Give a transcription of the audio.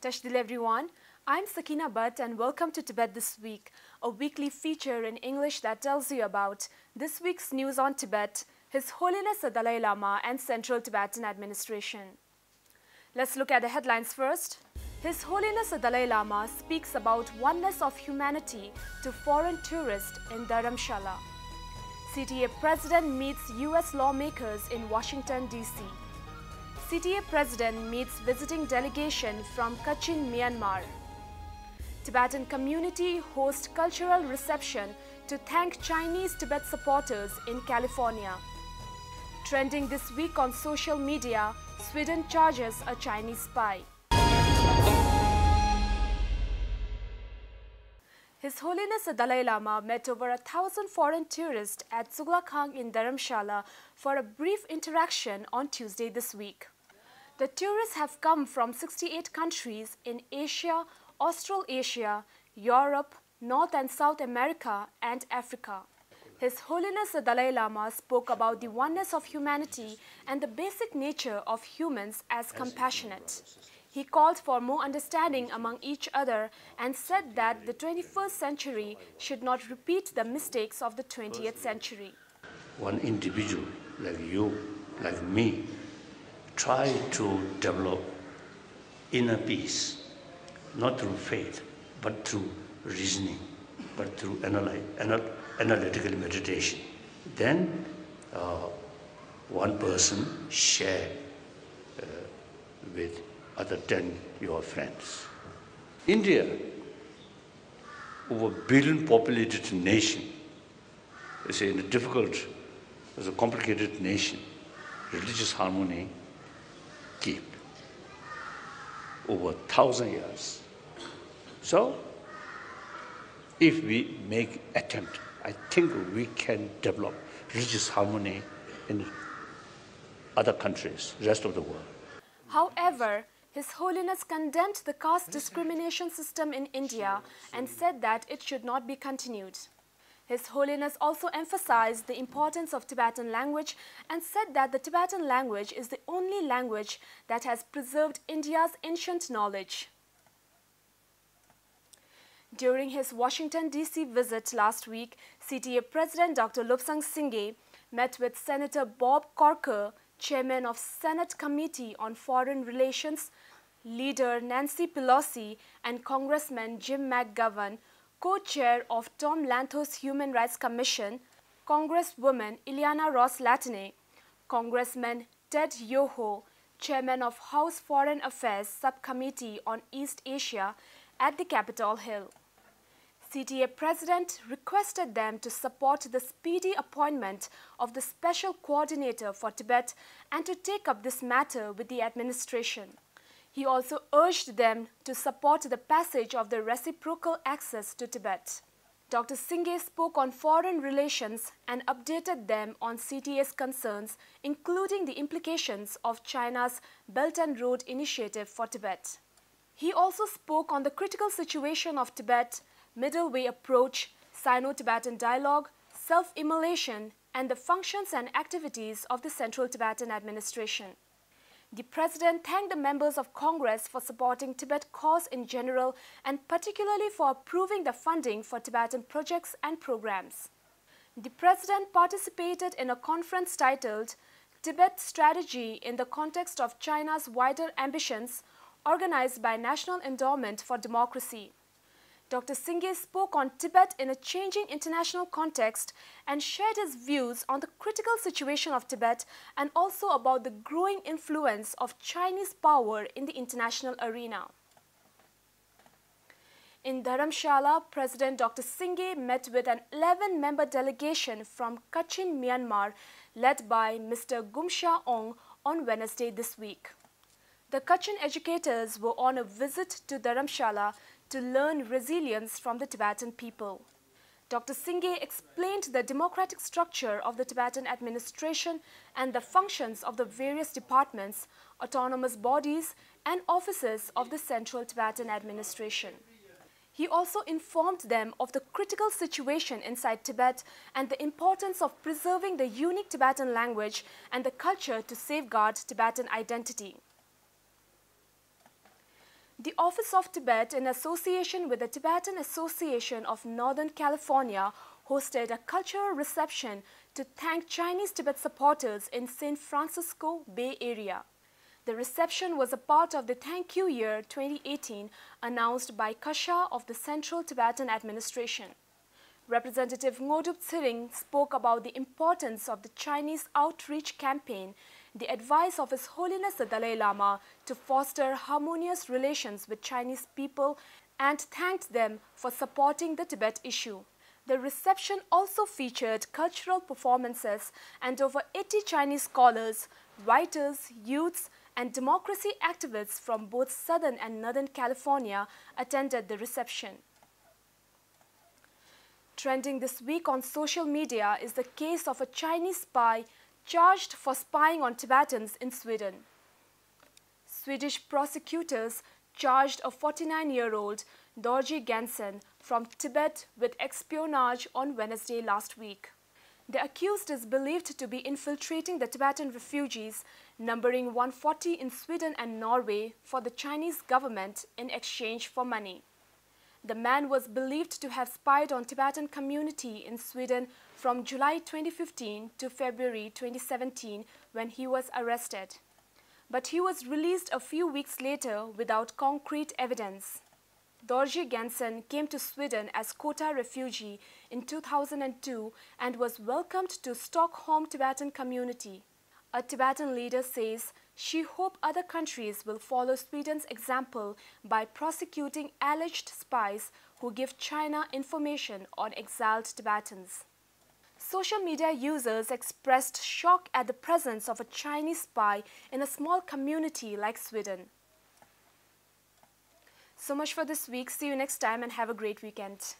Tashdil everyone, I'm Sakina Butt and welcome to Tibet This Week, a weekly feature in English that tells you about this week's news on Tibet, His Holiness the Dalai Lama and Central Tibetan Administration. Let's look at the headlines first. His Holiness the Dalai Lama speaks about oneness of humanity to foreign tourists in Dharamshala. CTA President meets US lawmakers in Washington, D.C. CTA President meets visiting delegation from Kachin, Myanmar. Tibetan community hosts cultural reception to thank Chinese Tibet supporters in California. Trending this week on social media, Sweden charges a Chinese spy. His Holiness the Dalai Lama met over 1,000 foreign tourists at Zuglakhang in Dharamshala for a brief interaction on Tuesday this week. The tourists have come from 68 countries in Asia, Australasia, Europe, North and South America, and Africa. His Holiness the Dalai Lama spoke about the oneness of humanity and the basic nature of humans as compassionate. He called for more understanding among each other and said that the 21st century should not repeat the mistakes of the 20th century. One individual like you, like me, try to develop inner peace, not through faith, but through reasoning, but through analytical meditation. Then one person share with other 10 your friends. India, over a billion populated nation, is a difficult, is a complicated nation. Religious harmony keep over 1,000 years. So, if we make attempt, I think we can develop religious harmony in other countries, rest of the world. However, His Holiness condemned the caste discrimination system in India and said that it should not be continued. His Holiness also emphasized the importance of Tibetan language and said that the Tibetan language is the only language that has preserved India's ancient knowledge. During his Washington, D.C. visit last week, CTA President Dr. Lobsang Singye met with Senator Bob Corker, Chairman of Senate Committee on Foreign Relations, Leader Nancy Pelosi, and Congressman Jim McGovern, co-chair of Tom Lantos Human Rights Commission, Congresswoman Ileana Ross-Latane, Congressman Ted Yoho, Chairman of House Foreign Affairs Subcommittee on East Asia at the Capitol Hill. CTA President requested them to support the speedy appointment of the Special Coordinator for Tibet and to take up this matter with the administration. He also urged them to support the passage of the reciprocal access to Tibet. Dr. Singye spoke on foreign relations and updated them on CTA's concerns, including the implications of China's Belt and Road Initiative for Tibet. He also spoke on the critical situation of Tibet, middle way approach, Sino-Tibetan dialogue, self-immolation, and the functions and activities of the Central Tibetan Administration. The President thanked the members of Congress for supporting Tibet cause in general and particularly for approving the funding for Tibetan projects and programs. The President participated in a conference titled Tibet Strategy in the Context of China's Wider Ambitions, organized by National Endowment for Democracy. Dr. Singye spoke on Tibet in a changing international context and shared his views on the critical situation of Tibet and also about the growing influence of Chinese power in the international arena. In Dharamshala, President Dr. Singye met with an 11-member delegation from Kachin, Myanmar, led by Mr. Gumsha Ong on Wednesday this week. The Kachin educators were on a visit to Dharamshala to learn resilience from the Tibetan people. Dr. Singye explained the democratic structure of the Tibetan administration and the functions of the various departments, autonomous bodies, and offices of the Central Tibetan Administration. He also informed them of the critical situation inside Tibet and the importance of preserving the unique Tibetan language and the culture to safeguard Tibetan identity. The Office of Tibet, in association with the Tibetan Association of Northern California, hosted a cultural reception to thank Chinese Tibet supporters in San Francisco Bay Area. The reception was a part of the Thank You Year 2018 announced by Kasha of the Central Tibetan Administration. Representative Ngodup Tsiring spoke about the importance of the Chinese outreach campaign, the advice of His Holiness the Dalai Lama to foster harmonious relations with Chinese people, and thanked them for supporting the Tibet issue. The reception also featured cultural performances, and over 80 Chinese scholars, writers, youths, and democracy activists from both Southern and Northern California attended the reception. Trending this week on social media is the case of a Chinese spy charged for spying on Tibetans in Sweden. Swedish prosecutors charged a 49-year-old Dorje Gansen from Tibet with espionage on Wednesday last week. The accused is believed to be infiltrating the Tibetan refugees, numbering 140 in Sweden and Norway, for the Chinese government in exchange for money. The man was believed to have spied on Tibetan community in Sweden from July 2015 to February 2017 when he was arrested. But he was released a few weeks later without concrete evidence. Dorje Gansen came to Sweden as quota refugee in 2002 and was welcomed to Stockholm Tibetan community. A Tibetan leader says she hopes other countries will follow Sweden's example by prosecuting alleged spies who give China information on exiled Tibetans. Social media users expressed shock at the presence of a Chinese spy in a small community like Sweden. So much for this week. See you next time and have a great weekend.